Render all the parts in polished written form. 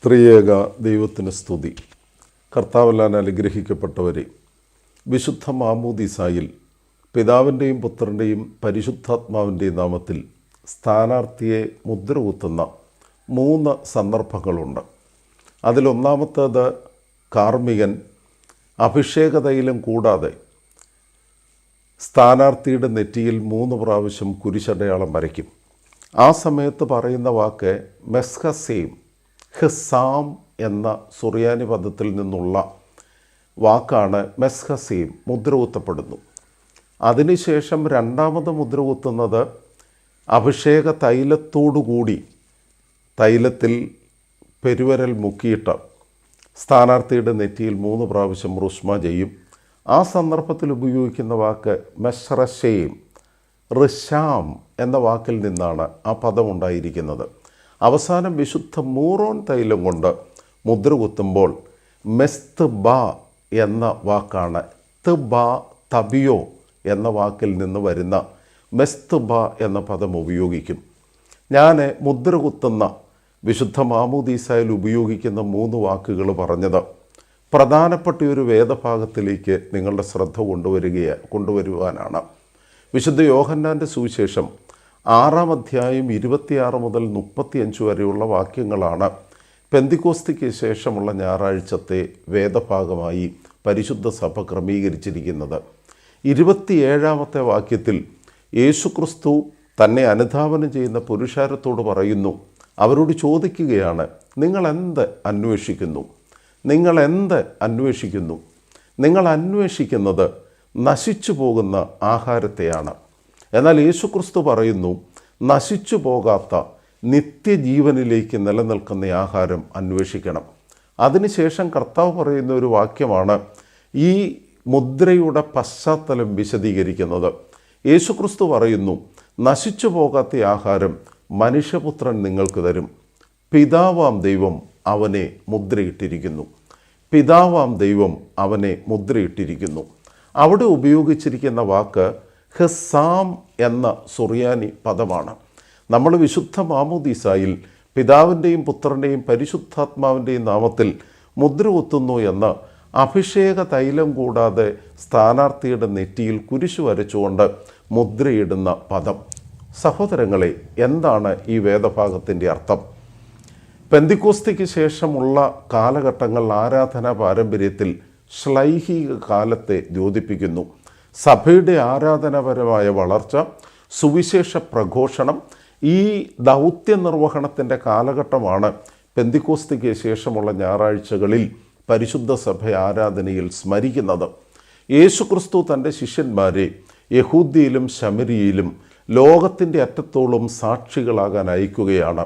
ത്രിയേക ദൈവത്തിന് സ്തുതി. കർത്താവെല്ലാം അനുഗ്രഹിക്കപ്പെട്ടവരെ, വിശുദ്ധ മാമോദീസായിൽ പിതാവിൻ്റെയും പുത്രൻ്റെയും പരിശുദ്ധാത്മാവിൻ്റെയും നാമത്തിൽ സ്ഥാനാർത്ഥിയെ മുദ്ര കുത്തുന്ന 3 സന്ദർഭങ്ങളുണ്ട്. അതിലൊന്നാമത്തേത് കാർമികൻ അഭിഷേകതൈലം കൂടാതെ സ്ഥാനാർത്ഥിയുടെ നെറ്റിയിൽ 3 പ്രാവശ്യം കുരിശടയാളം വരയ്ക്കും. ആ സമയത്ത് പറയുന്ന വാക്ക് മെസ്ഹസേം, ഹിസാം എന്ന സുറിയാനി പദത്തിൽ നിന്നുള്ള വാക്കാണ് മെസ്ഹസേം, മുദ്ര കുത്തപ്പെടുന്നു. അതിനുശേഷം രണ്ടാമത് മുദ്ര കുത്തുന്നത് അഭിഷേക തൈലത്തോടുകൂടി തൈലത്തിൽ പെരുവരൽ മുക്കിയിട്ട് സ്ഥാനാർത്ഥിയുടെ നെറ്റിയിൽ 3 പ്രാവശ്യം റുഷ്മ ചെയ്യും. ആ സന്ദർഭത്തിൽ ഉപയോഗിക്കുന്ന വാക്ക് മെസ്റശേം, റിഷാം എന്ന വാക്കിൽ നിന്നാണ് ആ പദം ഉണ്ടായിരിക്കുന്നത്. അവസാനം വിശുദ്ധ മൂറോൻ തൈലം കൊണ്ട് മുദ്ര കുത്തുമ്പോൾ മെസ്ത് ബ എന്ന വാക്കാണ് ത്-ബ തബിയോ എന്ന വാക്കിൽ നിന്ന് വരുന്ന മെസ്ത് ബ എന്ന പദം ഉപയോഗിക്കും. ഞാൻ മുദ്ര കുത്തുന്ന വിശുദ്ധ മാമോദീസായിൽ ഉപയോഗിക്കുന്ന 3 വാക്കുകൾ പറഞ്ഞത് പ്രധാനപ്പെട്ട ഒരു വേദഭാഗത്തിലേക്ക് നിങ്ങളുടെ ശ്രദ്ധ കൊണ്ടുവരുവാനാണ്. വിശുദ്ധ യോഹന്നാൻ്റെ സുവിശേഷം 6-ാം അധ്യായം 26 മുതൽ 35 വരെയുള്ള വാക്യങ്ങളാണ് പെന്തിക്കോസ്തിക്ക് ശേഷമുള്ള ഞായറാഴ്ചത്തെ വേദഭാഗമായി പരിശുദ്ധ സഭ ക്രമീകരിച്ചിരിക്കുന്നത്. 27-ാമത്തെ വാക്യത്തിൽ യേശുക്രിസ്തു തന്നെ അനുധാവനം ചെയ്യുന്ന പുരുഷാരത്തോട് പറയുന്നു, അവരോട് ചോദിക്കുകയാണ്, നിങ്ങളെന്ത് അന്വേഷിക്കുന്നു? നിങ്ങൾ അന്വേഷിക്കുന്നത് നശിച്ചു പോകുന്ന ആഹാരത്തെയാണ്. എന്നാൽ യേശുക്രിസ്തു പറയുന്നു, നശിച്ചു പോകാത്ത നിത്യജീവനിലേക്ക് നിലനിൽക്കുന്ന ആഹാരം അന്വേഷിക്കണം. അതിനുശേഷം കർത്താവ് പറയുന്ന ഒരു വാക്യമാണ് ഈ മുദ്രയുടെ പശ്ചാത്തലം വിശദീകരിക്കുന്നത്. യേശുക്രിസ്തു പറയുന്നു, നശിച്ചു പോകാത്ത ആഹാരം മനുഷ്യപുത്രൻ നിങ്ങൾക്ക് തരും. പിതാവാം ദൈവം അവനെ മുദ്രയിട്ടിരിക്കുന്നു. അവിടെ ഉപയോഗിച്ചിരിക്കുന്ന വാക്ക് ഹിസാം എന്ന സുറിയാനി പദമാണ്. നമ്മൾ വിശുദ്ധ മാമോദീസായിൽ പിതാവിൻ്റെയും പുത്രൻ്റെയും പരിശുദ്ധാത്മാവിൻ്റെയും നാമത്തിൽ മുദ്ര കുത്തുന്നു എന്ന് അഭിഷേക തൈലം കൂടാതെ സ്ഥാനാർത്ഥിയുടെ നെറ്റിയിൽ കുരിശു വരച്ചുകൊണ്ട് മുദ്രയിടുന്ന പദം. സഹോദരങ്ങളെ, എന്താണ് ഈ വേദഭാഗത്തിൻ്റെ അർത്ഥം? പെന്തിക്കോസ്തിക്ക് ശേഷമുള്ള കാലഘട്ടങ്ങൾ ആരാധനാ പാരമ്പര്യത്തിൽ ശ്ലൈഹിക കാലത്തെ ദ്യോതിപ്പിക്കുന്നു. സഭയുടെ ആരാധനാപരമായ വളർച്ച, സുവിശേഷ പ്രഘോഷണം, ഈ ദൗത്യ നിർവഹണത്തിൻ്റെ കാലഘട്ടമാണ് പെന്തിക്കോസ്തിക്ക് ശേഷമുള്ള ഞായറാഴ്ചകളിൽ പരിശുദ്ധ സഭ ആരാധനയിൽ സ്മരിക്കുന്നത്. യേശുക്രിസ്തു തൻ്റെ ശിഷ്യന്മാരെ യഹൂദ്യയിലും ശമരിയയിലും ലോകത്തിൻ്റെ അറ്റത്തോളം സാക്ഷികളാകാൻ അയക്കുകയാണ്.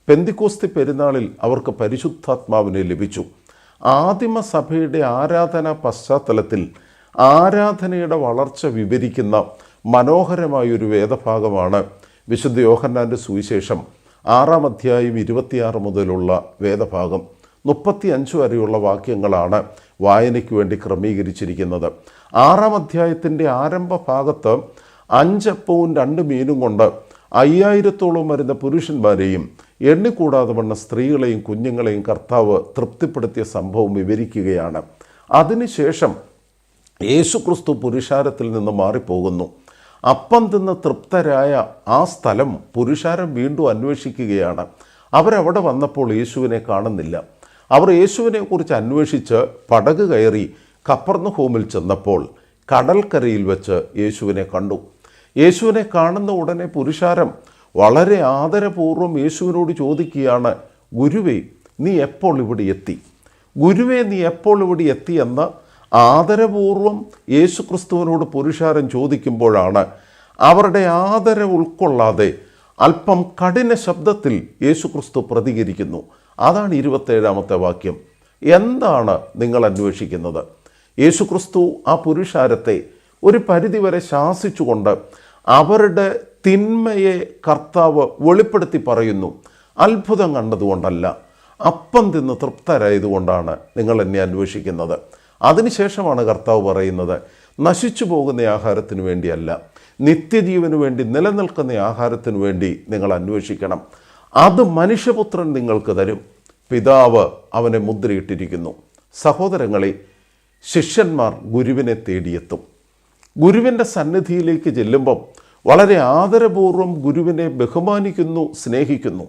പെന്തിക്കോസ്തി പെരുന്നാളിൽ അവർക്ക് പരിശുദ്ധാത്മാവിനെ ലഭിച്ചു. ആദിമസഭയുടെ ആരാധനാ പശ്ചാത്തലത്തിൽ ആരാധനയുടെ വളർച്ച വിവരിക്കുന്ന മനോഹരമായൊരു വേദഭാഗമാണ് വിശുദ്ധ യോഹന്നാൻ്റെ സുവിശേഷം 6-ാം അധ്യായം 26 മുതലുള്ള വേദഭാഗം. 35 വരെയുള്ള വാക്യങ്ങളാണ് വായനയ്ക്ക് വേണ്ടി ക്രമീകരിച്ചിരിക്കുന്നത്. 6-ാം അധ്യായത്തിൻ്റെ ആരംഭ ഭാഗത്ത് 5 അപ്പവും 2 മീനും കൊണ്ട് 5000-ത്തോളം വരുന്ന പുരുഷന്മാരെയും എണ്ണിക്കൂടാതെ വണ്ണ സ്ത്രീകളെയും കുഞ്ഞുങ്ങളെയും കർത്താവ് തൃപ്തിപ്പെടുത്തിയ സംഭവം വിവരിക്കുകയാണ്. അതിനുശേഷം യേശുക്രിസ്തു പുരുഷാരത്തിൽ നിന്ന് മാറിപ്പോകുന്നു. അപ്പം തിന്ന് തൃപ്തരായ ആ സ്ഥലം പുരുഷാരം വീണ്ടും അന്വേഷിക്കുകയാണ്. അവരവിടെ വന്നപ്പോൾ യേശുവിനെ കാണുന്നില്ല. അവർ യേശുവിനെക്കുറിച്ച് അന്വേഷിച്ച് പടക് കയറി കപ്പർന്നഹൂമിൽ ചെന്നപ്പോൾ കടൽക്കരയിൽ വെച്ച് യേശുവിനെ കണ്ടു. യേശുവിനെ കാണുന്ന ഉടനെ പുരുഷാരം വളരെ ആദരപൂർവ്വം യേശുവിനോട് ചോദിക്കുകയാണ്, ഗുരുവേ, നീ എപ്പോൾ ഇവിടെ എത്തി എന്ന് ആദരപൂർവം യേശുക്രിസ്തുവിനോട് പുരുഷാരം ചോദിക്കുമ്പോഴാണ് അവരുടെ ആദരവ് ഉൾക്കൊള്ളാതെ അല്പം കഠിന ശബ്ദത്തിൽ യേശുക്രിസ്തു പ്രതികരിക്കുന്നു. അതാണ് 27-ാമത്തെ വാക്യം. എന്താണ് നിങ്ങൾ അന്വേഷിക്കുന്നത്? യേശുക്രിസ്തു ആ പുരുഷാരത്തെ ഒരു പരിധിവരെ ശാസിച്ചുകൊണ്ട് അവരുടെ തിന്മയെ കർത്താവ് വെളിപ്പെടുത്തി പറയുന്നു. അത്ഭുതം കണ്ടതുകൊണ്ടല്ല, അപ്പം തിന്ന് തൃപ്തരായതുകൊണ്ടാണ് നിങ്ങൾ എന്നെ അന്വേഷിക്കുന്നത്. അതിനുശേഷമാണ് കർത്താവ് പറയുന്നത്, നശിച്ചു പോകുന്ന ആഹാരത്തിന് വേണ്ടിയല്ല, നിത്യജീവന് വേണ്ടി നിലനിൽക്കുന്ന ആഹാരത്തിന് വേണ്ടി നിങ്ങൾ അന്വേഷിക്കണം. അത് മനുഷ്യപുത്രൻ നിങ്ങൾക്ക് തരും. പിതാവ് അവനെ മുദ്രയിട്ടിരിക്കുന്നു. സഹോദരങ്ങളെ, ശിഷ്യന്മാർ ഗുരുവിനെ തേടിയെത്തും. ഗുരുവിൻ്റെ സന്നിധിയിലേക്ക് ചെല്ലുമ്പം വളരെ ആദരപൂർവ്വം ഗുരുവിനെ ബഹുമാനിക്കുന്നു, സ്നേഹിക്കുന്നു.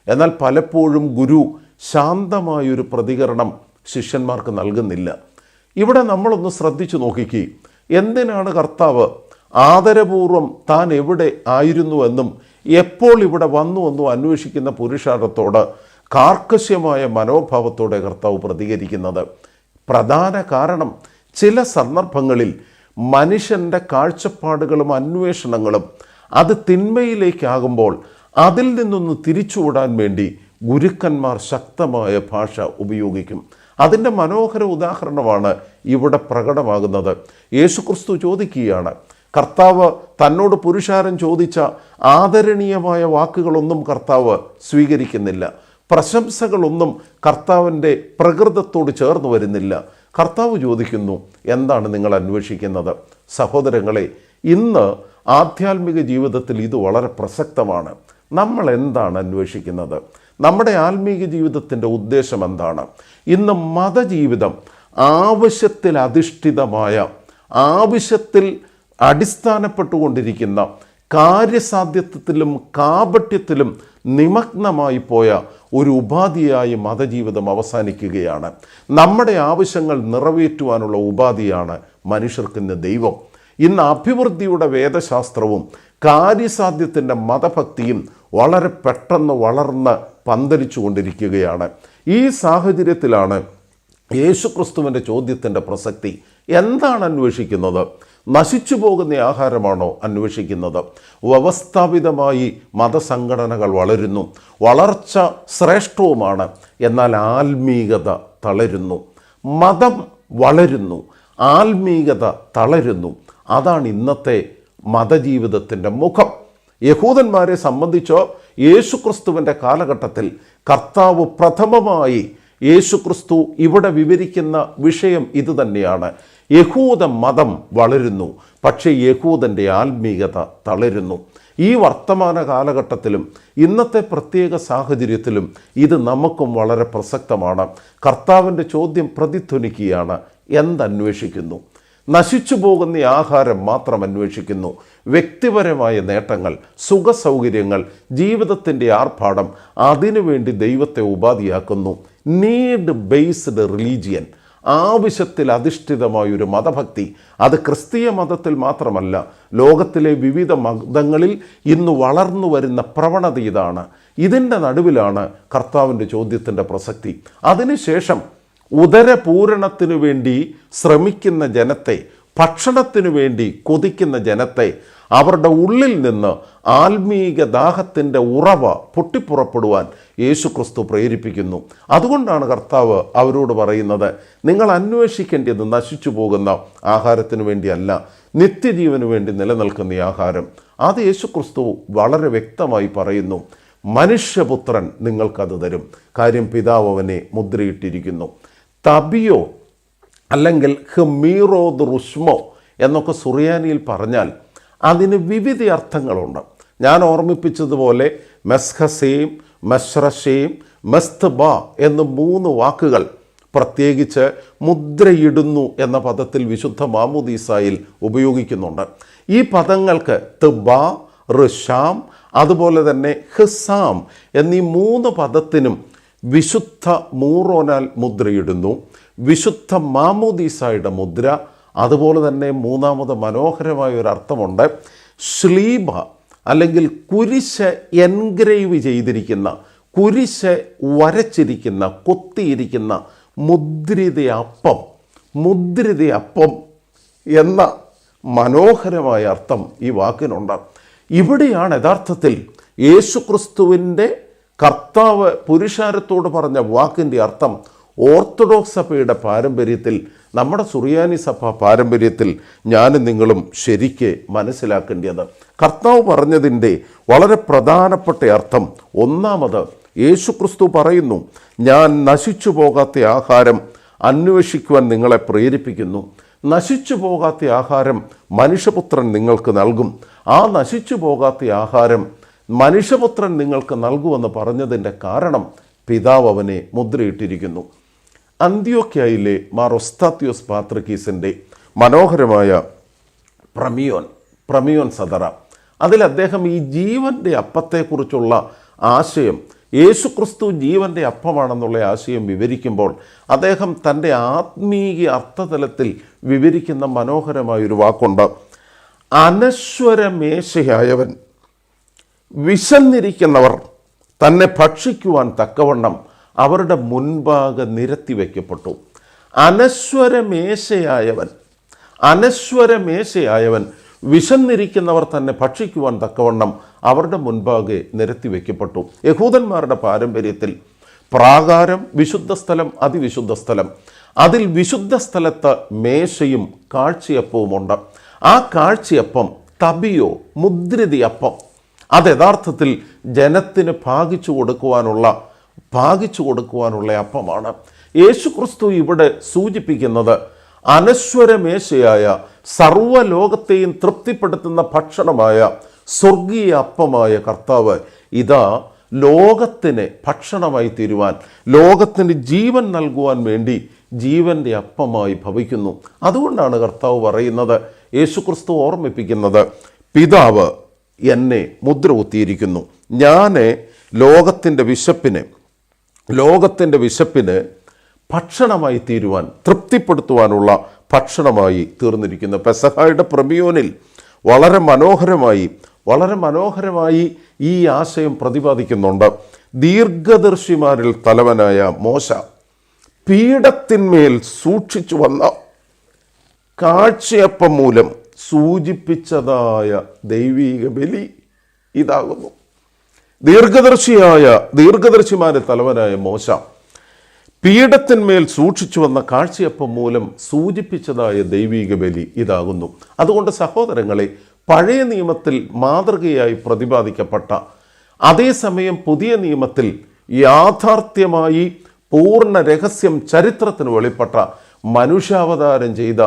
എന്നാൽ പലപ്പോഴും ഗുരു ശാന്തമായൊരു പ്രതികരണം ശിഷ്യന്മാർക്ക് നൽകുന്നില്ല. ഇവിടെ നമ്മളൊന്ന് ശ്രദ്ധിച്ചു നോക്കിക്കേ. എന്തിനാണ് കർത്താവ് ആദരപൂർവ്വം താൻ എവിടെ ആയിരുന്നുവെന്നും എപ്പോൾ ഇവിടെ വന്നുവെന്നും അന്വേഷിക്കുന്ന പുരുഷാരത്തോട് കാർക്കശ്യമായ മനോഭാവത്തോടെ കർത്താവ് പ്രതികരിക്കുന്നത്? പ്രധാന കാരണം, ചില സന്ദർഭങ്ങളിൽ മനുഷ്യൻ്റെ കാഴ്ചപ്പാടുകളും അന്വേഷണങ്ങളും അത് തിന്മയിലേക്കാകുമ്പോൾ അതിൽ നിന്നൊന്ന് തിരിച്ചുവിടാൻ വേണ്ടി ഗുരുക്കന്മാർ ശക്തമായ ഭാഷ ഉപയോഗിക്കും. അതിൻ്റെ മനോഹര ഉദാഹരണമാണ് ഇവിടെ പ്രകടമാകുന്നത്. യേശുക്രിസ്തു ചോദിക്കുകയാണ്. കർത്താവ് തന്നോട് പുരുഷാരം ചോദിച്ച ആദരണീയമായ വാക്കുകളൊന്നും കർത്താവ് സ്വീകരിക്കുന്നില്ല. പ്രശംസകളൊന്നും കർത്താവിൻ്റെ പ്രകൃതത്തോട് ചേർന്ന് വരുന്നില്ല. കർത്താവ് ചോദിക്കുന്നു, എന്താണ് നിങ്ങൾ അന്വേഷിക്കുന്നത്? സഹോദരങ്ങളെ, ഇന്ന് ആധ്യാത്മിക ജീവിതത്തിൽ ഇത് വളരെ പ്രസക്തമാണ്. നമ്മൾ എന്താണ് അന്വേഷിക്കുന്നത്? നമ്മുടെ ആത്മീക ജീവിതത്തിൻ്റെ ഉദ്ദേശം എന്താണ്? ഇന്ന് മതജീവിതം ആവശ്യത്തിൽ അധിഷ്ഠിതമായ, ആവശ്യത്തിൽ അടിസ്ഥാനപ്പെട്ടുകൊണ്ടിരിക്കുന്ന, കാര്യസാധ്യത്വത്തിലും കാപട്യത്തിലും നിമഗ്നമായി പോയ ഒരു ഉപാധിയായി മതജീവിതം അവസാനിക്കുകയാണ്. നമ്മുടെ ആവശ്യങ്ങൾ നിറവേറ്റുവാനുള്ള ഉപാധിയാണ് മനുഷ്യർക്കിന്ന് ദൈവം. ഇന്ന് അഭിവൃദ്ധിയുടെ വേദശാസ്ത്രവും കാര്യസാധ്യത്തിൻ്റെ മതഭക്തിയും വളരെ പെട്ടെന്ന് വളർന്ന് പന്തലിച്ചു കൊണ്ടിരിക്കുകയാണ്. ഈ സാഹചര്യത്തിലാണ് യേശുക്രിസ്തുവിൻ്റെ ചോദ്യത്തിൻ്റെ പ്രസക്തി. എന്താണ് അന്വേഷിക്കുന്നത്? നശിച്ചു പോകുന്ന ആഹാരമാണോ അന്വേഷിക്കുന്നത്? വ്യവസ്ഥാപിതമായി മതസംഘടനകൾ വളരുന്നു, വളർച്ച ശ്രേഷ്ഠവുമാണ്. എന്നാൽ ആത്മീകത തളരുന്നു. മതം വളരുന്നു, ആത്മീകത തളരുന്നു. അതാണ് ഇന്നത്തെ മതജീവിതത്തിൻ്റെ മുഖം. യഹൂദന്മാരെ സംബന്ധിച്ചോ യേശുക്രിസ്തുവിൻ്റെ കാലഘട്ടത്തിൽ കർത്താവ് പ്രഥമമായി യേശുക്രിസ്തു ഇവിടെ വിവരിക്കുന്ന വിഷയം ഇതുതന്നെയാണ്. യഹൂദ മതം വളരുന്നു, പക്ഷേ യഹൂദൻ്റെ ആത്മീകത തളരുന്നു. ഈ വർത്തമാന കാലഘട്ടത്തിലും ഇന്നത്തെ പ്രത്യേക സാഹചര്യത്തിലും ഇത് നമുക്കും വളരെ പ്രസക്തമാണ്. കർത്താവിൻ്റെ ചോദ്യം പ്രതിധ്വനിക്കുകയാണ്, എന്തന്വേഷിക്കുന്നു? നശിച്ചു പോകുന്ന ആഹാരം മാത്രം അന്വേഷിക്കുന്നു. വ്യക്തിപരമായ നേട്ടങ്ങൾ, സുഖസൗകര്യങ്ങൾ, ജീവിതത്തിൻ്റെ ആർഭാടം, അതിനുവേണ്ടി ദൈവത്തെ ഉപാധിയാക്കുന്നു. നീഡ് ബേസ്ഡ് റിലീജിയൻ, ആവശ്യത്തിൽ അധിഷ്ഠിതമായൊരു മതഭക്തി. അത് ക്രിസ്തീയ മതത്തിൽ മാത്രമല്ല, ലോകത്തിലെ വിവിധ മതങ്ങളിൽ ഇന്ന് വളർന്നു വരുന്ന പ്രവണത ഇതാണ്. ഇതിൻ്റെ നടുവിലാണ് കർത്താവിൻ്റെ ചോദ്യത്തിൻ്റെ പ്രസക്തി. അതിനുശേഷം ഉദരപൂരണത്തിനു വേണ്ടി ശ്രമിക്കുന്ന ജനത്തെ, ഭക്ഷണത്തിനു വേണ്ടി കൊതിക്കുന്ന ജനത്തെ, അവരുടെ ഉള്ളിൽ നിന്ന് ആത്മീക ദാഹത്തിൻ്റെ ഉറവ പൊട്ടിപ്പുറപ്പെടുവാൻ യേശുക്രിസ്തു പ്രേരിപ്പിക്കുന്നു. അതുകൊണ്ടാണ് കർത്താവ് അവരോട് പറയുന്നത്, നിങ്ങൾ അന്വേഷിക്കേണ്ടത് നശിച്ചു പോകുന്ന ആഹാരത്തിന് വേണ്ടിയല്ല, നിത്യജീവന് വേണ്ടി നിലനിൽക്കുന്ന ആഹാരം. അത് യേശുക്രിസ്തു വളരെ വ്യക്തമായി പറയുന്നു. മനുഷ്യപുത്രൻ നിങ്ങൾക്കത് തരും, കാര്യം പിതാവ് അവനെ മുദ്രയിട്ടിരിക്കുന്നു. തബിയോ അല്ലെങ്കിൽ ഹമീറോദ് റുഷ്മോ എന്നൊക്കെ സുറിയാനിയിൽ പറഞ്ഞാൽ അതിന് വിവിധ അർത്ഥങ്ങളുണ്ട്. ഞാൻ ഓർമ്മിപ്പിച്ചതുപോലെ മെസ്ഹസേം, മെഷ്റഷേം, മെസ്തബ എന്ന് 3 വാക്കുകൾ പ്രത്യേകിച്ച് മുദ്രയിടുന്നു എന്ന പദത്തിൽ വിശുദ്ധ മാമോദീസായിൽ ഉപയോഗിക്കുന്നുണ്ട്. ഈ പദങ്ങൾക്ക് തിബ, ഋഷാം, അതുപോലെ തന്നെ ഹിസാം എന്നീ 3 പദത്തിനും വിശുദ്ധ മൂറോനാൽ മുദ്രയിടുന്നു, വിശുദ്ധ മാമോദീസായുടെ മുദ്ര. അതുപോലെ തന്നെ മൂന്നാമത് മനോഹരമായ ഒരു അർത്ഥമുണ്ട്, ശ്ലീബ അല്ലെങ്കിൽ കുരിശ് എൻഗ്രേവ് ചെയ്തിരിക്കുന്ന, കുരിശ് വരച്ചിരിക്കുന്ന, കൊത്തിയിരിക്കുന്ന മുദ്രിത അപ്പം എന്ന മനോഹരമായ അർത്ഥം ഈ വാക്കിനുണ്ട്. ഇവിടെയാണ് യഥാർത്ഥത്തിൽ യേശുക്രിസ്തുവിൻ്റെ കർത്താവ് പുരുഷാരത്തോട് പറഞ്ഞ വാക്കിൻ്റെ അർത്ഥം ഓർത്തഡോക്സ് സഭയുടെ പാരമ്പര്യത്തിൽ, നമ്മുടെ സുറിയാനി സഭ പാരമ്പര്യത്തിൽ ഞാനും നിങ്ങളും ശരിക്ക് മനസ്സിലാക്കേണ്ടത്. കർത്താവ് പറഞ്ഞതിൻ്റെ വളരെ പ്രധാനപ്പെട്ട അർത്ഥം, ഒന്നാമത് യേശുക്രിസ്തു പറയുന്നു, ഞാൻ നശിച്ചു പോകാത്ത ആഹാരം അന്വേഷിക്കുവാൻ നിങ്ങളെ പ്രേരിപ്പിക്കുന്നു. നശിച്ചു പോകാത്ത ആഹാരം മനുഷ്യപുത്രൻ നിങ്ങൾക്ക് നൽകും. ആ നശിച്ചു പോകാത്ത ആഹാരം മനുഷ്യപുത്രൻ നിങ്ങൾക്ക് നൽകുമെന്ന് പറഞ്ഞതിൻ്റെ കാരണം പിതാവ് അവനെ മുദ്രയിട്ടിരിക്കുന്നു. അന്ത്യോക്യയിലെ മാർ ഒസ്താത്യോസ് പാത്രിക്കീസിൻ്റെ മനോഹരമായ പ്രമിയോൻ സദറ, അതിൽ അദ്ദേഹം ഈ ജീവൻ്റെ അപ്പത്തെക്കുറിച്ചുള്ള ആശയം, യേശുക്രിസ്തു ജീവൻ്റെ അപ്പമാണെന്നുള്ള ആശയം വിവരിക്കുമ്പോൾ അദ്ദേഹം തൻ്റെ ആത്മീയ അർത്ഥതലത്തിൽ വിവരിക്കുന്ന മനോഹരമായൊരു വാക്കുണ്ട്. അനശ്വരമേശയായവൻ വിശന്നിരിക്കുന്നവർ തന്നെ ഭക്ഷിക്കുവാൻ തക്കവണ്ണം അവരുടെ മുൻപാകെ നിരത്തി വയ്ക്കപ്പെട്ടു. അനശ്വരമേശയായവൻ വിശന്നിരിക്കുന്നവർ തന്നെ ഭക്ഷിക്കുവാൻ തക്കവണ്ണം അവരുടെ മുൻപാകെ നിരത്തി വയ്ക്കപ്പെട്ടു. യഹൂദന്മാരുടെ പാരമ്പര്യത്തിൽ പ്രാകാരം, വിശുദ്ധ സ്ഥലം, അതിവിശുദ്ധ സ്ഥലം, അതിൽ വിശുദ്ധ സ്ഥലത്ത് മേശയും കാഴ്ചയപ്പവുമുണ്ട്. ആ കാഴ്ചയപ്പം തബിയോ, മുദ്രിതി അപ്പം, അത് യഥാർത്ഥത്തിൽ ജനത്തിന് ഭാഗിച്ചു കൊടുക്കുവാനുള്ള അപ്പമാണ്. യേശുക്രിസ്തു ഇവിടെ സൂചിപ്പിക്കുന്നത് അനശ്വരമേശയായ സർവ്വലോകത്തെയും തൃപ്തിപ്പെടുത്തുന്ന ഭക്ഷണമായ സ്വർഗീയ അപ്പമായ കർത്താവ് ഇതാ ലോകത്തിന് ഭക്ഷണമായി തീരുവാൻ, ലോകത്തിന് ജീവൻ നൽകുവാൻ വേണ്ടി ജീവൻ്റെ അപ്പമായി ഭവിക്കുന്നു. അതുകൊണ്ടാണ് കർത്താവ് പറയുന്നത്, യേശുക്രിസ്തു ഓർമ്മിപ്പിക്കുന്നത്, പിതാവ് എന്നെ മുദ്ര കുത്തിയിരിക്കുന്നു, ഞാൻ ലോകത്തിൻ്റെ വിശപ്പിന് ഭക്ഷണമായി തീരുവാൻ, തൃപ്തിപ്പെടുത്തുവാനുള്ള ഭക്ഷണമായി തീർന്നിരിക്കുന്നു. പെസഹായുടെ പ്രമിയോനിൽ വളരെ മനോഹരമായി ഈ ആശയം പ്രതിപാദിക്കുന്നുണ്ട്. ദീർഘദർശിമാരിൽ തലവനായ മോശ പീഠത്തിന്മേൽ സൂക്ഷിച്ചു വന്ന കാഴ്ചയപ്പം മൂലം സൂചിപ്പിച്ചതായ ദൈവീക ബലി ഇതാകുന്നു. ദീർഘദർശിമാരിൽ തലവനായ മോശ പീഠത്തിന്മേൽ സൂക്ഷിച്ചു വന്ന കാഴ്ചയപ്പം മൂലം സൂചിപ്പിച്ചതായ ദൈവീക ബലി ഇതാകുന്നു. അതുകൊണ്ട് സഹോദരങ്ങളെ, പഴയ നിയമത്തിൽ മാതൃകയായി പ്രതിപാദിക്കപ്പെട്ട, അതേസമയം പുതിയ നിയമത്തിൽ യാഥാർത്ഥ്യമായി പൂർണ്ണ രഹസ്യം ചരിത്രത്തിന് വെളിപ്പെട്ട, മനുഷ്യാവതാരം ചെയ്ത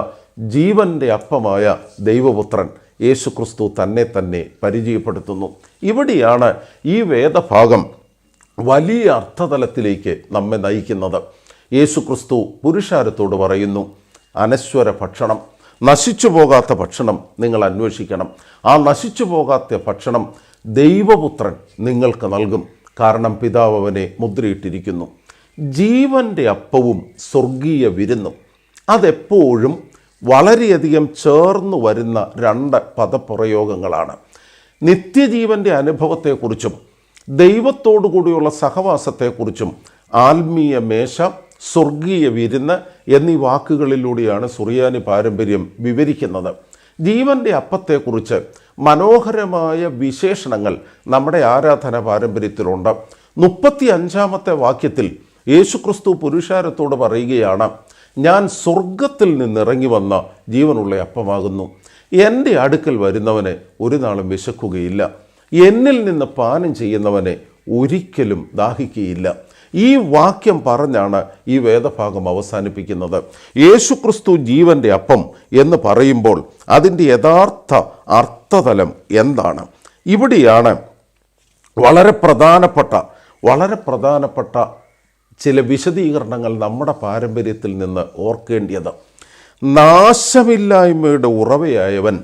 ജീവൻ്റെ അപ്പമായ ദൈവപുത്രൻ യേശുക്രിസ്തു തന്നെ പരിചയപ്പെടുത്തുന്നു. ഇവിടെയാണ് ഈ വേദഭാഗം വലിയ അർത്ഥതലത്തിലേക്ക് നമ്മെ നയിക്കുന്നത്. യേശുക്രിസ്തു പുരുഷാരത്തോട് പറയുന്നു, അനശ്വര ഭക്ഷണം, നശിച്ചു പോകാത്ത ഭക്ഷണം നിങ്ങൾ അന്വേഷിക്കണം. ആ നശിച്ചു പോകാത്ത ഭക്ഷണം ദൈവപുത്രൻ നിങ്ങൾക്ക് നൽകും, കാരണം പിതാവ് അവനെ മുദ്രയിട്ടിരിക്കുന്നു. ജീവൻ്റെ അപ്പവും സ്വർഗീയ വിരുന്നും, അതെപ്പോഴും വളരെയധികം ചേർന്നു വരുന്ന രണ്ട് പദപ്രയോഗങ്ങളാണ്. നിത്യജീവൻ്റെ അനുഭവത്തെക്കുറിച്ചും ദൈവത്തോടു കൂടിയുള്ള സഹവാസത്തെക്കുറിച്ചും ആത്മീയ മേശ, സ്വർഗീയ വിരുന്ന് എന്നീ വാക്കുകളിലൂടെയാണ് സുറിയാനി പാരമ്പര്യം വിവരിക്കുന്നത്. ജീവൻ്റെ അപ്പത്തെക്കുറിച്ച് മനോഹരമായ വിശേഷണങ്ങൾ നമ്മുടെ ആരാധന പാരമ്പര്യത്തിലുണ്ട്. 35-ാമത്തെ വാക്യത്തിൽ യേശുക്രിസ്തു പുരുഷാരത്തോട് പറയുകയാണ്, ഞാൻ സ്വർഗത്തിൽ നിന്നിറങ്ങി വന്ന ജീവനുള്ള അപ്പമാകുന്നു. എൻ്റെ അടുക്കൽ വരുന്നവനെ ഒരു നാളും വിശക്കുകയില്ല, എന്നിൽ നിന്ന് പാനം ചെയ്യുന്നവനെ ഒരിക്കലും ദാഹിക്കുകയില്ല. ഈ വാക്യം പറഞ്ഞാണ് ഈ വേദഭാഗം അവസാനിപ്പിക്കുന്നത്. യേശുക്രിസ്തു ജീവൻ്റെ അപ്പം എന്ന് പറയുമ്പോൾ അതിൻ്റെ യഥാർത്ഥ അർത്ഥതലം എന്താണ്? ഇവിടെയാണ് വളരെ പ്രധാനപ്പെട്ട ചില വിശദീകരണങ്ങൾ നമ്മുടെ പാരമ്പര്യത്തിൽ നിന്ന് ഓർക്കേണ്ടത്. നാശമില്ലായ്മയുടെ ഉറവയായവൻ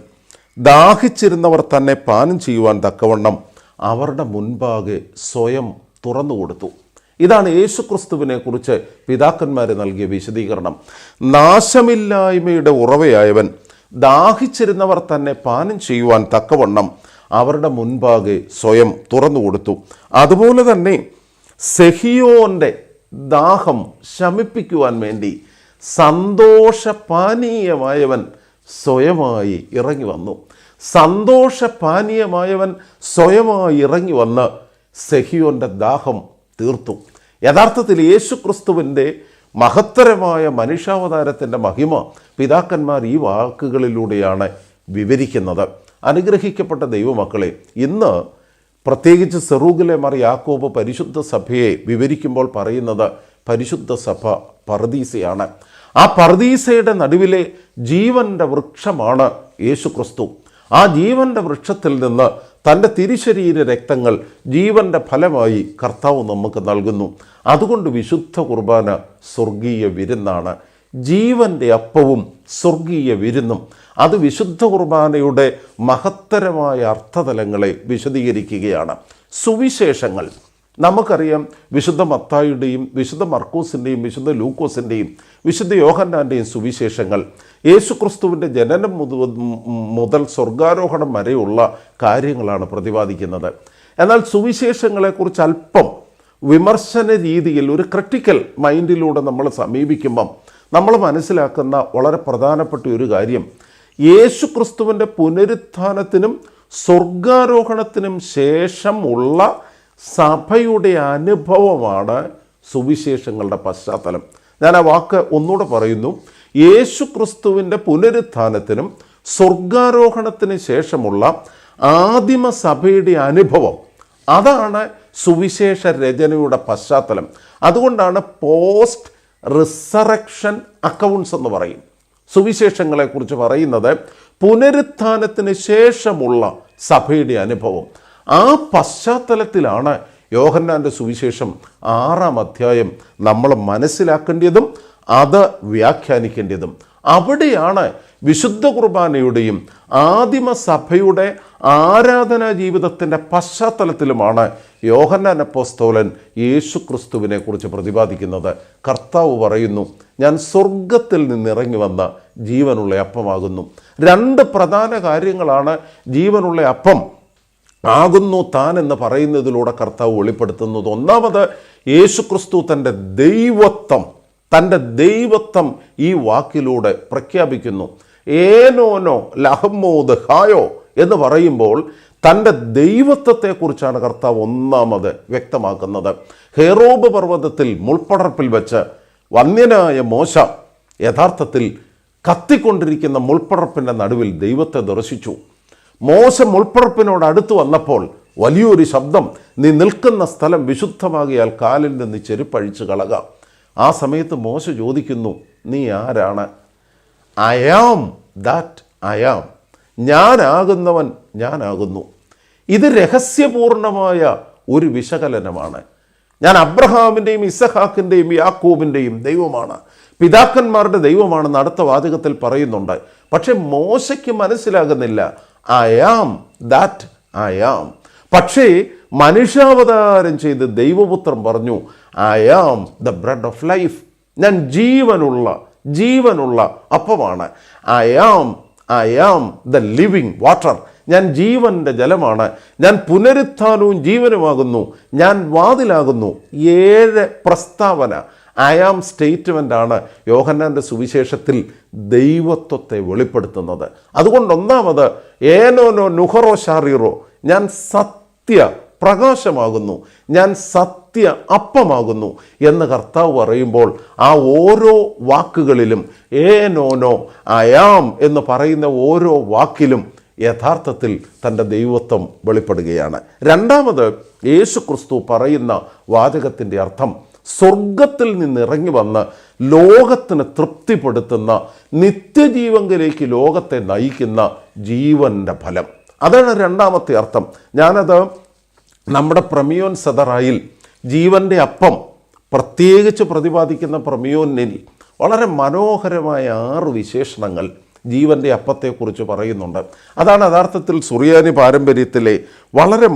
ദാഹിച്ചിരുന്നവർ തന്നെ പാനം ചെയ്യുവാൻ തക്കവണ്ണം അവരുടെ മുൻപാകെ സ്വയം തുറന്നു കൊടുത്തു. ഇതാണ് യേശുക്രിസ്തുവിനെ കുറിച്ച് പിതാക്കന്മാർ നൽകിയ വിശദീകരണം. നാശമില്ലായ്മയുടെ ഉറവയായവൻ ദാഹിച്ചിരുന്നവർ തന്നെ പാനം ചെയ്യുവാൻ തക്കവണ്ണം അവരുടെ മുൻപാകെ സ്വയം തുറന്നു കൊടുത്തു. അതുപോലെ തന്നെ സെഹിയോൻ്റെ ദാഹം ശമിപ്പിക്കുവാൻ വേണ്ടി സന്തോഷപാനീയമായവൻ സ്വയമായി ഇറങ്ങി വന്നു. സന്തോഷപാനീയമായവൻ സ്വയമായി ഇറങ്ങി വന്ന് സെഹിയോൻ്റെ ദാഹം തീർത്തു. യഥാർത്ഥത്തിൽ യേശുക്രിസ്തുവിൻ്റെ മഹത്തരമായ മനുഷ്യാവതാരത്തിൻ്റെ മഹിമ പിതാക്കന്മാർ ഈ വാക്കുകളിലൂടെയാണ് വിവരിക്കുന്നത്. അനുഗ്രഹിക്കപ്പെട്ട ദൈവമക്കളെ, ഇന്ന് പ്രത്യേകിച്ച് സെറൂഗിലെ മാർ യാക്കോബ് പരിശുദ്ധ സഭയെ വിവരിക്കുമ്പോൾ പറയുന്നത് പരിശുദ്ധ സഭ പർദീസയാണ്. ആ പർദീസയുടെ നടുവിലെ ജീവൻ്റെ വൃക്ഷമാണ് യേശുക്രിസ്തു. ആ ജീവൻ്റെ വൃക്ഷത്തിൽ നിന്ന് തൻ്റെ തിരുശരീര രക്തങ്ങൾ ജീവൻ്റെ ഫലമായി കർത്താവ് നമുക്ക് നൽകുന്നു. അതുകൊണ്ട് വിശുദ്ധ കുർബാന സ്വർഗീയ വിരുന്നാണ്. ജീവൻ്റെ അപ്പവും സ്വർഗീയ വിരുന്നും. അത് വിശുദ്ധ കുർബാനയുടെ മഹത്തരമായ അർത്ഥതലങ്ങളെ വിശദീകരിക്കുകയാണ്. സുവിശേഷങ്ങൾ നമുക്കറിയാം. വിശുദ്ധ മത്തായിയുടെയും വിശുദ്ധ മർക്കോസിൻ്റെയും വിശുദ്ധ ലൂക്കോസിൻ്റെയും വിശുദ്ധ യോഹന്നാൻ്റെയും സുവിശേഷങ്ങൾ യേശുക്രിസ്തുവിൻ്റെ ജനനം മുതൽ സ്വർഗാരോഹണം വരെയുള്ള കാര്യങ്ങളാണ് പ്രതിപാദിക്കുന്നത്. എന്നാൽ സുവിശേഷങ്ങളെക്കുറിച്ച് അല്പം വിമർശന രീതിയിൽ ഒരു ക്രിട്ടിക്കൽ മൈൻഡിലൂടെ നമ്മൾ സമീപിക്കുമ്പം നമ്മൾ മനസ്സിലാക്കുന്ന വളരെ പ്രധാനപ്പെട്ട ഒരു കാര്യം, യേശുക്രിസ്തുവിൻ്റെ പുനരുത്ഥാനത്തിനും സ്വർഗാരോഹണത്തിനും ശേഷമുള്ള സഭയുടെ അനുഭവമാണ് സുവിശേഷങ്ങളുടെ പശ്ചാത്തലം. ഞാൻ ആ വാക്ക് ഒന്നുകൂടെ പറയുന്നു. യേശുക്രിസ്തുവിൻ്റെ പുനരുത്ഥാനത്തിനും സ്വർഗാരോഹണത്തിന് ശേഷമുള്ള ആദിമ സഭയുടെ അനുഭവം, അതാണ് സുവിശേഷ രചനയുടെ പശ്ചാത്തലം. അതുകൊണ്ടാണ് പോസ്റ്റ് റിസറക്ഷൻ അക്കൗണ്ട്സ് എന്ന് പറയും. സുവിശേഷങ്ങളെക്കുറിച്ച് പറയുന്നത് പുനരുത്ഥാനത്തിന് ശേഷമുള്ള സഭയുടെ അനുഭവം. ആ പശ്ചാത്തലത്തിലാണ് യോഹന്നാൻ്റെ സുവിശേഷം 6-ാം അധ്യായം നമ്മൾ മനസ്സിലാക്കേണ്ടതും അത് വ്യാഖ്യാനിക്കേണ്ടതും. അവിടെയാണ് വിശുദ്ധ കുർബാനയുടെയും ആദിമസഭയുടെ ആരാധനാ ജീവിതത്തിൻ്റെ പശ്ചാത്തലത്തിലുമാണ് യോഹന്നാൻ അപ്പോസ്തലൻ യേശുക്രിസ്തുവിനെ കുറിച്ച് പ്രതിപാദിക്കുന്നത്. കർത്താവ് പറയുന്നു, ഞാൻ സ്വർഗത്തിൽ നിന്നിറങ്ങി വന്ന ജീവനുള്ള അപ്പമാകുന്നു. 2 പ്രധാന കാര്യങ്ങളാണ് ജീവനുള്ള അപ്പം ആകുന്നു താൻ എന്ന് പറയുന്നതിലൂടെ കർത്താവ് വെളിപ്പെടുത്തുന്നത്. ഒന്നാമത്, യേശുക്രിസ്തു തൻ്റെ ദൈവത്വം ഈ വാക്കിലൂടെ പ്രഖ്യാപിക്കുന്നു. ഏനോനോ ലഹമ്മോദ് ഹായോ എന്ന് പറയുമ്പോൾ തൻ്റെ ദൈവത്വത്തെക്കുറിച്ചാണ് കർത്താവ് ഒന്നാമത് വ്യക്തമാക്കുന്നത്. ഹെറോബ് പർവ്വതത്തിൽ മുൾപ്പടർപ്പിൽ വെച്ച് വന്യനായ മോശ യഥാർത്ഥത്തിൽ കത്തിക്കൊണ്ടിരിക്കുന്ന മുൾപ്പടർപ്പിൻ്റെ നടുവിൽ ദൈവത്തെ ദർശിച്ചു. മോശ മുൾപ്പടർപ്പിനോട് അടുത്ത് വന്നപ്പോൾ വലിയൊരു ശബ്ദം, നീ നിൽക്കുന്ന സ്ഥലം വിശുദ്ധമാകിയാൽ കാലിൽ നിന്ന് ചെരുപ്പഴിച്ച് കളക. ആ സമയത്ത് മോശ ചോദിക്കുന്നു, നീ ആരാണ്? I am that I am. ഞാനാകുന്നവൻ ഞാനാകുന്നു. ഇത് രഹസ്യപൂർണമായ ഒരു വിശകലനമാണ്. ഞാൻ അബ്രഹാമിൻ്റെയും ഇസഹാക്കിൻ്റെയും യാക്കോബിൻ്റെയും ദൈവമാണ്, പിതാക്കന്മാരുടെ ദൈവമാണെന്ന് അടുത്ത വാചകത്തിൽ പറയുന്നുണ്ട്. പക്ഷെ മോശയ്ക്ക് മനസ്സിലാകുന്നില്ല I am that I am. പക്ഷേ മനുഷ്യാവതാരം ചെയ്ത് ദൈവപുത്രൻ പറഞ്ഞു, I am the bread of life. ഞാൻ ജീവനുള്ള അപ്പമാണ്. I am the living water. ഞാൻ ജീവൻ്റെ ജലമാണ്. ഞാൻ പുനരുത്ഥാനവും ജീവനുമാകുന്നു. ഞാൻ വാതിലാകുന്നു. 7 പ്രസ്താവന, ഐ ആം സ്റ്റേറ്റ്മെൻ്റാണ് യോഹന്നാൻ്റെ സുവിശേഷത്തിൽ ദൈവത്വത്തെ വെളിപ്പെടുത്തുന്നത്. അതുകൊണ്ട് ഒന്നാമത്, ഏനോനോ നുഹറോ ഷാറീറോ, ഞാൻ സത്യ പ്രകാശമാകുന്നു, ഞാൻ സത്യ അപ്പമാകുന്നു എന്ന് കർത്താവ് പറയുമ്പോൾ ആ ഓരോ വാക്കുകളിലും ഏനോനോ ഐ ആം എന്ന് പറയുന്ന ഓരോ വാക്കിലും യഥാർത്ഥത്തിൽ തൻ്റെ ദൈവത്വം വെളിപ്പെടുകയാണ്. രണ്ടാമത്, യേശുക്രിസ്തു പറയുന്ന വാചകത്തിൻ്റെ അർത്ഥം സ്വർഗത്തിൽ നിന്നിറങ്ങി വന്ന് ലോകത്തിന് തൃപ്തിപ്പെടുത്തുന്ന നിത്യജീവങ്കിലേക്ക് ലോകത്തെ നയിക്കുന്ന ജീവൻ്റെ ഫലം. അതാണ് രണ്ടാമത്തെ അർത്ഥം. ഞാനത് നമ്മുടെ പ്രമിയോൻ സദറായിൽ ജീവൻ്റെ അപ്പം പ്രത്യേകിച്ച് പ്രതിപാദിക്കുന്ന പ്രമിയോനിൽ വളരെ മനോഹരമായ 6 വിശേഷണങ്ങൾ ജീവൻ്റെ അപ്പത്തെക്കുറിച്ച് പറയുന്നുണ്ട്. അതാണ് യഥാർത്ഥത്തിൽ സുറിയാനി പാരമ്പര്യത്തിലെ വളരെ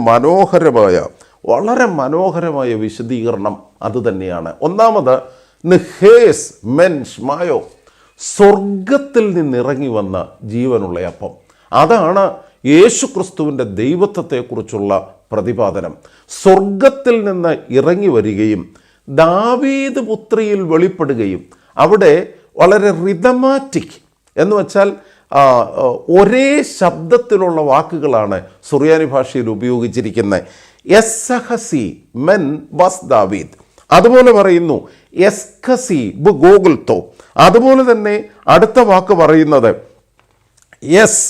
മനോഹരമായ വിശദീകരണം അതുതന്നെയാണ്. ഒന്നാമത്, നിഹേസ് മെൻഷ് മായോ, സ്വർഗത്തിൽ നിന്നിറങ്ങി വന്ന ജീവനുള്ള അപ്പം. അതാണ് യേശുക്രിസ്തുവിൻ്റെ ദൈവത്വത്തെക്കുറിച്ചുള്ള പ്രതിപാദനം. സ്വർഗത്തിൽ നിന്ന് ഇറങ്ങി വരികയും ദാവീദ് പുത്രിയിൽ വെളിപ്പെടുകയും, അവിടെ വളരെ റിതമാറ്റിക് എന്ന് വെച്ചാൽ ഒരേ ശബ്ദത്തിലുള്ള വാക്കുകളാണ് സുറിയാനി ഭാഷയിൽ ഉപയോഗിച്ചിരിക്കുന്നത്. എസ്സഹസി മെൻ വസ് ദാവീദ്, അതുപോലെ പറയുന്നു എസ്കസി ബു ഗോകുൽത്തോ. അതുപോലെ തന്നെ അടുത്ത വാക്ക് പറയുന്നത് യെസ്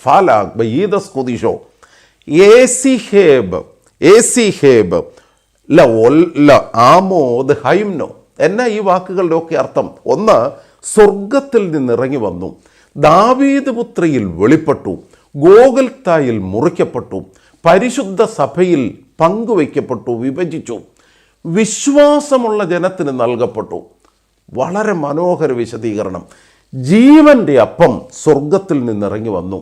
ഫാലാഗ് ബയീദസ് കുദിഷോ ഏസിഹേബ് ആമോദ് ഹൈംനോ. എന്നാ ഈ വാക്കുകളുടെ ഒക്കെ അർത്ഥം? ഒന്ന്, സ്വർഗത്തിൽ നിന്നിറങ്ങി വന്നു, ദാവീദ് പുത്രിയിൽ വെളിപ്പെട്ടു, ഗോഗൽത്തായിൽ മുറിക്കപ്പെട്ടു, പരിശുദ്ധ സഭയിൽ പങ്കുവയ്ക്കപ്പെട്ടു, വിഭജിച്ചു, വിശ്വാസമുള്ള ജനത്തിന് നൽകപ്പെട്ടു. വളരെ മനോഹര വിശദീകരണം. ജീവൻ്റെ അപ്പം സ്വർഗത്തിൽ നിന്നിറങ്ങി വന്നു.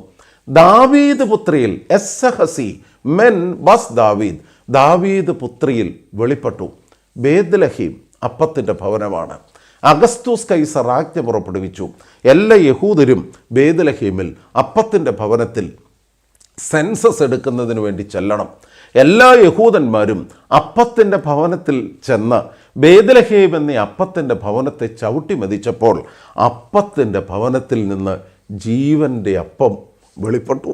ദാവീദ് പുത്രിയിൽ എസ്സഹസി മെൻ ബസ് ദാവീദ് പുത്രിയിൽ വെളിപ്പെട്ടു. ബേത്ലഹീം അപ്പത്തിൻ്റെ ഭവനമാണ്. അഗസ്തൂസ് കൈസർ ആജ്ഞ പുറപ്പെടുവിച്ചു. എല്ലാ യഹൂദരും ബേത്ലഹീമിൽ അപ്പത്തിൻ്റെ ഭവനത്തിൽ സെൻസസ് എടുക്കുന്നതിന് വേണ്ടി ചെല്ലണം. എല്ലാ യഹൂദന്മാരും അപ്പത്തിൻ്റെ ഭവനത്തിൽ ചെന്ന് ബേത്ലഹേം എന്ന അപ്പത്തിൻ്റെ ഭവനത്തെ ചവിട്ടി മതിച്ചപ്പോൾ അപ്പത്തിൻ്റെ ഭവനത്തിൽ നിന്ന് ജീവൻ്റെ അപ്പം വെളിപ്പെട്ടു.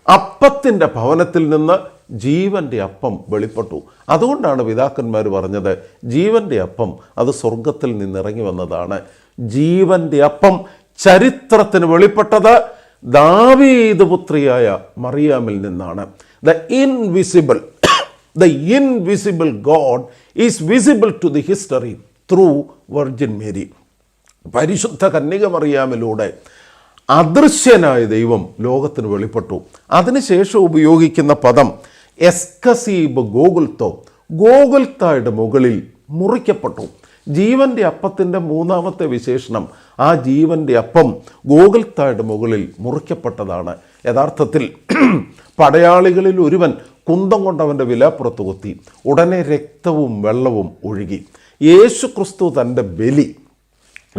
അപ്പത്തിൻ്റെ ഭവനത്തിൽ നിന്ന് ജീവൻ്റെ അപ്പം വെളിപ്പെട്ടു. അതുകൊണ്ടാണ് പിതാക്കന്മാർ പറഞ്ഞത് ജീവൻ്റെ അപ്പം അത് സ്വർഗത്തിൽ നിന്നിറങ്ങി വന്നതാണ്. ജീവൻ്റെ അപ്പം ചരിത്രത്തിന് വെളിപ്പെട്ടത് ദാവീദ് പുത്രിയായ മറിയാമിൽ നിന്നാണ്. The invisible God is visible to the history through Virgin Mary. പരിശുദ്ധ കന്യക മറിയാമിലൂടെ അദൃശ്യനായ ദൈവം ലോകത്തിന് വെളിപ്പെട്ടു. അതിനുശേഷം ഉപയോഗിക്കുന്ന പദം എസ്കസീബ് ഗോകുൽത്തായുടെ മുകളിൽ മുറിക്കപ്പെട്ടു. ജീവൻ്റെ അപ്പത്തിൻ്റെ മൂന്നാമത്തെ വിശേഷണം ആ ജീവൻ്റെ അപ്പം ഗോകുൽത്തായുടെ മുകളിൽ മുറിക്കപ്പെട്ടതാണ്. യഥാർത്ഥത്തിൽ പടയാളികളിൽ ഒരുവൻ കുന്തം കൊണ്ടവൻ്റെ വിലാപ്പുറത്ത് കുത്തി. ഉടനെ രക്തവും വെള്ളവും ഒഴുകി. യേശു ക്രിസ്തു തൻ്റെ ബലി,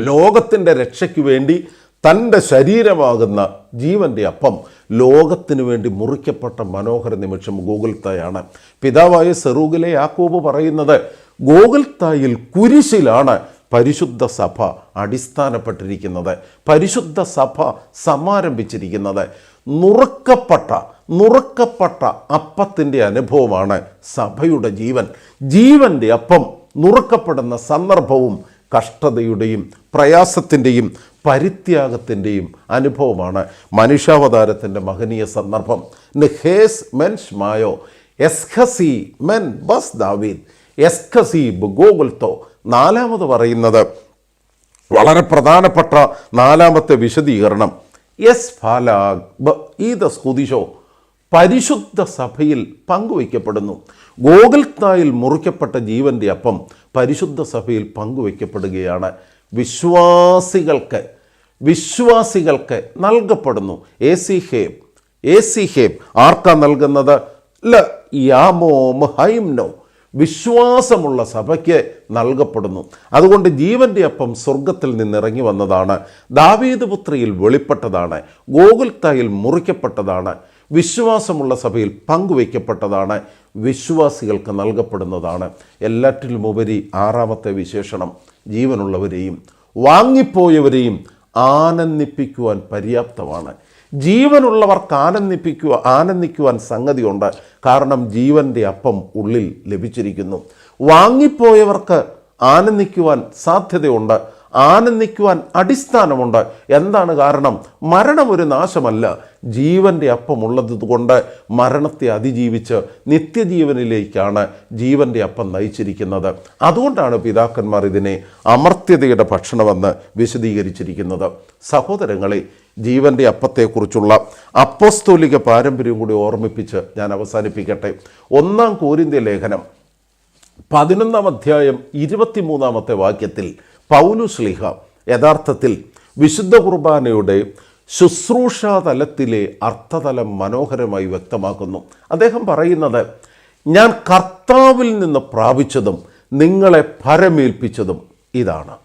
ലോകത്തിൻ്റെ രക്ഷയ്ക്ക് വേണ്ടി തൻ്റെ ശരീരമാകുന്ന ജീവൻ്റെ അപ്പം ലോകത്തിനു വേണ്ടി മുറിക്കപ്പെട്ട മനോഹര നിമിഷം ഗോകുൽത്തായാണ്. പിതാവായ സെറൂഗിലെ യാക്കോബ് പറയുന്നത് ഗോകുൽത്തായിൽ കുരിശിലാണ് പരിശുദ്ധ സഭ അടിസ്ഥാനപ്പെട്ടിരിക്കുന്നത്, പരിശുദ്ധ സഭ സമാരംഭിച്ചിരിക്കുന്നത്. നുറുക്കപ്പെട്ട അപ്പത്തിൻ്റെ അനുഭവമാണ് സഭയുടെ ജീവൻ്റെ അപ്പം നുറുക്കപ്പെടുന്ന സന്ദർഭവും കഷ്ടതയുടെയും പ്രയാസത്തിൻ്റെയും പരിത്യാഗത്തിൻ്റെയും അനുഭവമാണ് മനുഷ്യാവതാരത്തിൻ്റെ മഹനീയ സന്ദർഭം. നിഹേസ് മെൻഷ് മായോ എസ്ഖസി മെൻ ബസ് ദാവീദ് എസ്ഖസീബ് ഗോകുൽത്തോ. നാലാമത് പറയുന്നത് വളരെ പ്രധാനപ്പെട്ട നാലാമത്തെ വിശദീകരണം യെസ് ഫാലാഗ് ഈദസ് കുദിഷോ പരിശുദ്ധ സഭയിൽ പങ്കുവയ്ക്കപ്പെടുന്നു. ഗോകുൽത്തായിൽ മുറിക്കപ്പെട്ട ജീവൻ്റെ അപ്പം പരിശുദ്ധ സഭയിൽ പങ്കുവയ്ക്കപ്പെടുകയാണ്. വിശ്വാസികൾക്ക് നൽകപ്പെടുന്നു. ഏസിഹേബ് ആർക്കാ നൽകുന്നത്? യാമോംഹൈംനോ വിശ്വാസമുള്ള സഭയ്ക്ക് നൽകപ്പെടുന്നു. അതുകൊണ്ട് ജീവൻ്റെ അപ്പം സ്വർഗത്തിൽ നിന്നിറങ്ങി വന്നതാണ്, ദാവീദ് പുത്രിയിൽ വെളിപ്പെട്ടതാണ്, ഗോകുൽത്തായിൽ മുറിക്കപ്പെട്ടതാണ്, വിശ്വാസമുള്ള സഭയിൽ പങ്കുവയ്ക്കപ്പെട്ടതാണ്, വിശ്വാസികൾക്ക് നൽകപ്പെടുന്നതാണ്. എല്ലാറ്റിലുമുപരി ആറാമത്തെ വിശേഷണം ജീവനുള്ളവരെയും വാങ്ങിപ്പോയവരെയും ആനന്ദിപ്പിക്കുവാൻ പര്യാപ്തമാണ്. ജീവനുള്ളവർക്ക് ആനന്ദിക്കുവാൻ സംഗതിയുണ്ട്. കാരണം ജീവൻ്റെ അപ്പം ഉള്ളിൽ ലഭിച്ചിരിക്കുന്നു. വാങ്ങിപ്പോയവർക്ക് ആനന്ദിക്കുവാൻ സാധ്യതയുണ്ട്, ആനന്ദിക്കുവാൻ അടിസ്ഥാനമുണ്ട്. എന്താണ് കാരണം? മരണം ഒരു നാശമല്ല. ജീവൻ്റെ അപ്പം ഉള്ളതുകൊണ്ട് മരണത്തെ അതിജീവിച്ച് നിത്യജീവനിലേക്കാണ് ജീവൻ്റെ അപ്പം നയിച്ചിരിക്കുന്നത്. അതുകൊണ്ടാണ് പിതാക്കന്മാർ ഇതിനെ അമർത്യതയുടെ ഭക്ഷണമെന്ന് വിശദീകരിച്ചിരിക്കുന്നത്. സഹോദരങ്ങളെ, ജീവൻ്റെ അപ്പത്തെക്കുറിച്ചുള്ള അപ്പോസ്തോലിക പാരമ്പര്യം കൂടി ഓർമ്മിപ്പിച്ച് ഞാൻ അവസാനിപ്പിക്കട്ടെ. 1 കൊരിന്ത്യർ ലേഖനം 11 അധ്യായം 23 വാക്യത്തിൽ പൗലോസ് ശ്ലീഹ യഥാർത്ഥത്തിൽ വിശുദ്ധ കുർബാനയുടെ ശുശ്രൂഷാ തലത്തിലെ അർത്ഥതലം മനോഹരമായി വ്യക്തമാക്കുന്നു. അദ്ദേഹം പറയുന്നത്, ഞാൻ കർത്താവിൽ നിന്ന് പ്രാപിച്ചതും നിങ്ങളെ ഭരമേൽപ്പിച്ചതും ഇതാണ്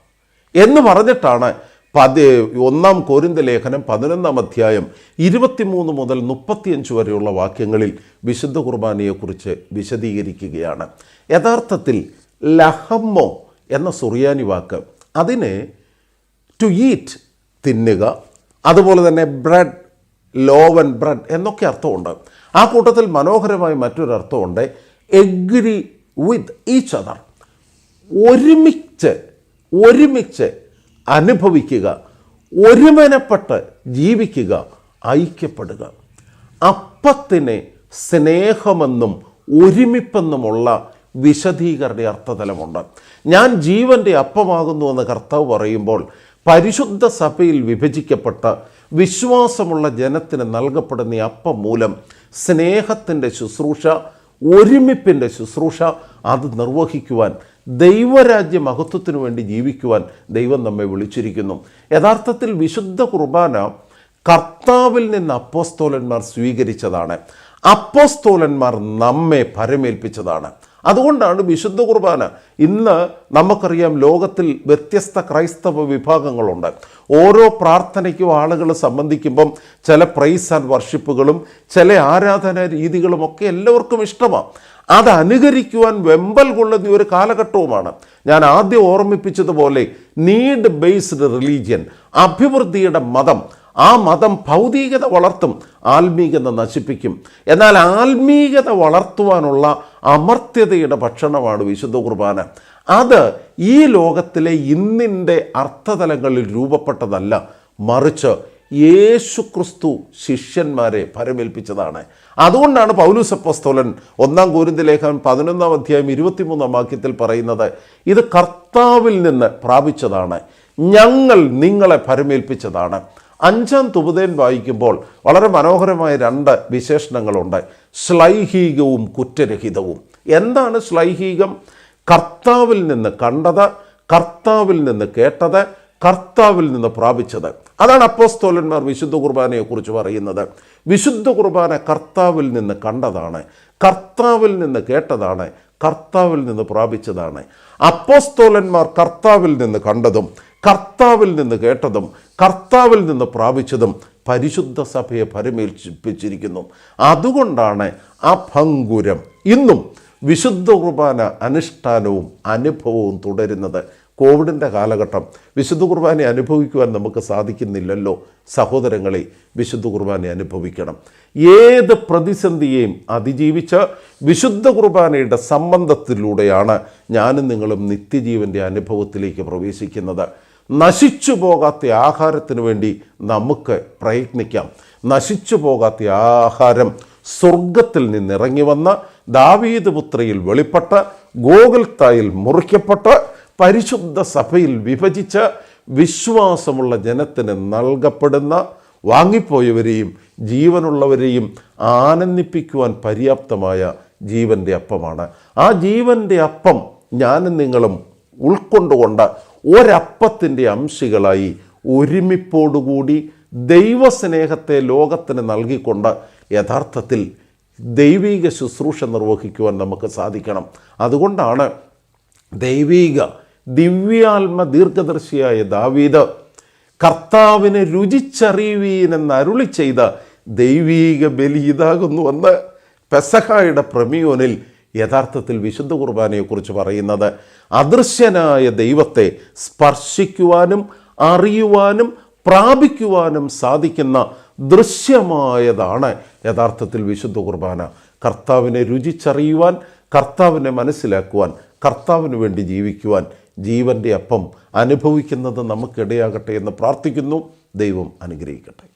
എന്ന് പറഞ്ഞിട്ടാണ് 1 കൊരിന്ത്യർ ലേഖനം 11 അധ്യായം 23 മുതൽ 35 വരെയുള്ള വാക്യങ്ങളിൽ വിശുദ്ധ കുർബാനയെക്കുറിച്ച് വിശദീകരിക്കുകയാണ്. യഥാർത്ഥത്തിൽ ലഹമ്മോ എന്ന സുറിയാനി വാക്ക് അതിന് ടു ഈറ്റ് തിന്നുക, അതുപോലെ തന്നെ ബ്രെഡ്, ലോവൻ ബ്രെഡ് എന്നൊക്കെ അർത്ഥമുണ്ട്. ആ കൂട്ടത്തിൽ മനോഹരമായ മറ്റൊരർത്ഥമുണ്ട്, എഗ്രി വിത്ത് ഈച്ച് അതർ, ഒരുമിച്ച് അനുഭവിക്കുക, ഒരുമനപ്പെട്ട് ജീവിക്കുക, ഐക്യപ്പെടുക. അപ്പത്തിന് സ്നേഹമെന്നും ഒരുമിപ്പെന്നുമുള്ള വിശദീകരണ അർത്ഥതലമുണ്ട്. ഞാൻ ജീവൻ്റെ അപ്പമാകുന്നു എന്ന് കർത്താവ് പറയുമ്പോൾ പരിശുദ്ധ സഭയിൽ വിഭജിക്കപ്പെട്ട വിശ്വാസമുള്ള ജനത്തിന് നൽകപ്പെടുന്ന ഈ അപ്പം മൂലം സ്നേഹത്തിൻ്റെ ശുശ്രൂഷ, ഒരുമിപ്പിൻ്റെ ശുശ്രൂഷ അത് നിർവഹിക്കുവാൻ, ദൈവരാജ്യ മഹത്വത്തിനു വേണ്ടി ജീവിക്കുവാൻ ദൈവം നമ്മെ വിളിച്ചിരിക്കുന്നു. യഥാർത്ഥത്തിൽ വിശുദ്ധ കുർബാന കർത്താവിൽ നിന്ന് അപ്പോസ്തോലന്മാർ സ്വീകരിച്ചതാണ്. അപ്പോസ്തോലന്മാർ നമ്മെ ഭരമേൽപ്പിച്ചതാണ്. അതുകൊണ്ടാണ് വിശുദ്ധ കുർബാന ഇന്ന് നമുക്കറിയാം, ലോകത്തിൽ വ്യത്യസ്ത ക്രൈസ്തവ വിഭാഗങ്ങളുണ്ട്. ഓരോ പ്രാർത്ഥനയ്ക്കും ആളുകൾ സംബന്ധിക്കുമ്പം ചില പ്രൈസ് ആൻഡ് വർഷിപ്പുകളും ചില ആരാധനാ രീതികളും ഒക്കെ എല്ലാവർക്കും ഇഷ്ടമാണ്. അത് അനുകരിക്കുവാൻ വെമ്പൽ കൊള്ളുന്ന ഒരു കാലഘട്ടവുമാണ്. ഞാൻ ആദ്യം ഓർമ്മിപ്പിച്ചതുപോലെ നീഡ് ബേസ്ഡ് റിലീജിയൻ, അഭിവൃദ്ധിയുടെ മതം, ആ മതം ഭൗതികത വളർത്തും, ആത്മീകത നശിപ്പിക്കും. എന്നാൽ ആത്മീകത വളർത്തുവാനുള്ള അമർത്യതയുടെ ഭക്ഷണമാണ് വിശുദ്ധ കുർബാന. അത് ഈ ലോകത്തിലെ ഇന്നിൻ്റെ അർത്ഥതലങ്ങളിൽ രൂപപ്പെട്ടതല്ല, മറിച്ച് യേശുക്രിസ്തു ശിഷ്യന്മാരെ ഭരമേൽപ്പിച്ചതാണ്. അതുകൊണ്ടാണ് പൗലോസ് അപ്പോസ്തലൻ 1 കൊരിന്ത്യർ ലേഖനം 11 അധ്യായം 23 വാക്യത്തിൽ പറയുന്നത്, ഇത് കർത്താവിൽ നിന്ന് പ്രാപിച്ചതാണ്, ഞങ്ങൾ നിങ്ങളെ ഭരമേൽപ്പിച്ചതാണ്. 5 തുബദേൻ വായിക്കുമ്പോൾ വളരെ മനോഹരമായ 2 വിശേഷണങ്ങളുണ്ട്: ശ്ലൈഹികവും കുറ്റരഹിതവും. എന്താണ് ശ്ലൈഹികം? കർത്താവിൽ നിന്ന് കണ്ടത്, കർത്താവിൽ നിന്ന് കേട്ടത്, കർത്താവിൽ നിന്ന് പ്രാപിച്ചത്. അതാണ് അപ്പോസ്തലന്മാർ വിശുദ്ധ കുർബാനയെക്കുറിച്ച് പറയുന്നത്. വിശുദ്ധ കുർബാന കർത്താവിൽ നിന്ന് കണ്ടതാണ്, കർത്താവിൽ നിന്ന് കേട്ടതാണ്, കർത്താവിൽ നിന്ന് പ്രാപിച്ചതാണ്. അപ്പോസ്തലന്മാർ കർത്താവിൽ നിന്ന് കണ്ടതും കർത്താവിൽ നിന്ന് കേട്ടതും കർത്താവിൽ നിന്ന് പ്രാപിച്ചതും പരിശുദ്ധ സഭയെ ഭരമേൽപ്പിച്ചിരിക്കുന്നു. അതുകൊണ്ടാണ് അഭംഗുരം ഇന്നും വിശുദ്ധ കുർബാന അനുഷ്ഠാനവും അനുഭവവും തുടരുന്നത്. കോവിഡിൻ്റെ കാലഘട്ടം വിശുദ്ധ കുർബാന അനുഭവിക്കുവാൻ നമുക്ക് സാധിക്കുന്നില്ലല്ലോ. സഹോദരങ്ങളെ, വിശുദ്ധ കുർബാന അനുഭവിക്കണം. ഏത് പ്രതിസന്ധിയെയും അതിജീവിച്ച് വിശുദ്ധ കുർബാനയുടെ സംബന്ധത്തിലൂടെയാണ് ഞാനും നിങ്ങളും നിത്യജീവൻ്റെ അനുഭവത്തിലേക്ക് പ്രവേശിക്കുന്നത്. നശിച്ചു പോകാത്ത ആഹാരത്തിന് വേണ്ടി നമുക്ക് പ്രയത്നിക്കാം. നശിച്ചു പോകാത്ത ആഹാരം സ്വർഗത്തിൽ നിന്നിറങ്ങി വന്ന് ദാവീദ് പുത്രിയിൽ വെളിപ്പെട്ട് ഗോകുൽത്തായിൽ മുറിക്കപ്പെട്ട് പരിശുദ്ധ സഭയിൽ വിഭജിച്ച് വിശ്വാസമുള്ള ജനത്തിന് നൽകപ്പെടുന്ന, വാങ്ങിപ്പോയവരെയും ജീവനുള്ളവരെയും ആനന്ദിപ്പിക്കുവാൻ പര്യാപ്തമായ ജീവൻ്റെ അപ്പമാണ്. ആ ജീവൻ്റെ അപ്പം ഞാനും നിങ്ങളും ഉൾക്കൊണ്ടുകൊണ്ട് ഒരപ്പത്തിൻ്റെ അംശികളായി ഒരുമിപ്പോടുകൂടി ദൈവസ്നേഹത്തെ ലോകത്തിന് നൽകിക്കൊണ്ട് യഥാർത്ഥത്തിൽ ദൈവിക ശുശ്രൂഷ നിർവഹിക്കുവാൻ നമുക്ക് സാധിക്കണം. അതുകൊണ്ടാണ് ദിവ്യാത്മ ദീർഘദർശിയായ ദാവീദ് കർത്താവിനെ രുചിച്ചറിയുവീനെന്ന് അരുളി ചെയ്ത ദൈവീക ബലി ഇതാകുന്നുവെന്ന് പെസഹായുടെ പ്രമേയോനിൽ യഥാർത്ഥത്തിൽ വിശുദ്ധ കുർബാനയെക്കുറിച്ച് പറയുന്നത്. അദൃശ്യനായ ദൈവത്തെ സ്പർശിക്കുവാനും അറിയുവാനും പ്രാപിക്കുവാനും സാധിക്കുന്ന ദൃശ്യമായതാണ് യഥാർത്ഥത്തിൽ വിശുദ്ധ കുർബാന. കർത്താവിനെ രുചിച്ചറിയുവാൻ, കർത്താവിനെ മനസ്സിലാക്കുവാൻ, കർത്താവിന് വേണ്ടി ജീവിക്കുവാൻ ജീവൻ്റെ അപ്പം അനുഭവിക്കുന്നത് നമുക്കിടയാകട്ടെ എന്ന് പ്രാർത്ഥിക്കുന്നു. ദൈവം അനുഗ്രഹിക്കട്ടെ.